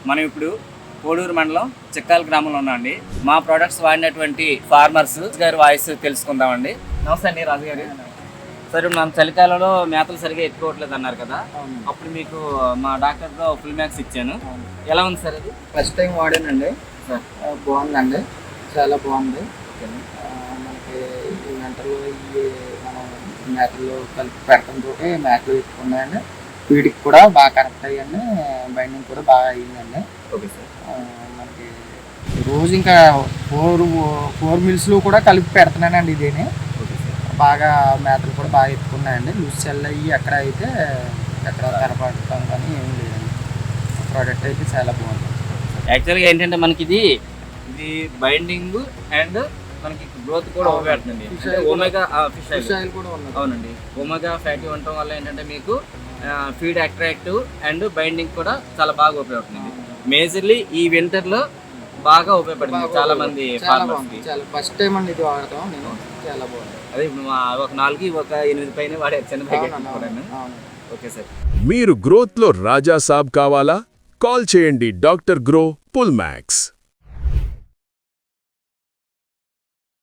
మనం ఇప్పుడు కోడూరు మండలం చిక్కాల గ్రామంలో ఉన్నామండి. మా ప్రొడక్ట్స్ వాడినటువంటి ఫార్మర్స్ గారి వాయిస్ తెలుసుకుందామండి. నమస్తే అండి రాజు గారు. సరే, మనం చలికాలంలో మేతలు సరిగా ఎత్తుకోవట్లేదు అన్నారు కదా, అప్పుడు మీకు మా డాక్టర్తో ఫుల్ మ్యాక్స్ ఇచ్చాను. ఎలా ఉంది సార్ అది? ఫస్ట్ టైం వాడానండి. బాగుందండి, చాలా బాగుంది. మనకి ఈ గంటలో ఈ మనం మేతలు కలిపి పెడతంతో మేతలు ఎత్తుకున్నాయండి. వీడికి కూడా బాగా కరెక్ట్ అయ్యండి, బైండింగ్ కూడా బాగా అయ్యిందండి. Okay sir. మనకి రోజు ఇంకా ఫోర్ మిల్స్లో కూడా కలిపి పెడుతున్నానండి. ఇదేని బాగా మేతలు కూడా బాగా ఎత్తుకున్నాయండి. లూజ్ సెల్ అయ్యి ఎక్కడ అయితే ఎక్కడ తెరపడతాం కానీ ఏం లేదండి. ప్రోడక్ట్ అయితే చాలా బాగుంది. యాక్చువల్గా ఏంటంటే మనకి ఇది బైండింగ్ అండ్ మనకి గ్రోత్ కూడా ఉపయోగపడుతుంది. ఒమేగా ఫిష్ ఆయిల్ కూడా ఉంది. అవునండి, ఒమేగా ఫ్యాటీ ఉండటం వల్ల ఏంటంటే మీకు ఫీడ్ అట్రాక్టివ్ అండ్ బైండింగ్ కూడా చాలా బాగా ఉపయోగపడుతుంది. మేజర్లీ ఈ వింటర్లో బాగా ఉపయోగపడుతుంది చాలా మంది ఫార్మర్స్కి. ఫస్ట్ టైం అండి ఇది వాడతాం నేను. చాలా బాగుంది. అదే ఇప్పుడు ఒక 4 ఒక 8 పైన వాడారు చిన్న ప్యాకెట్. Okay sir. మీరు గ్రోత్లో రాజా సాబ్ కావాలా? కాల్ చేయండి డాక్టర్ గ్రో పుల్ మ్యాక్స్.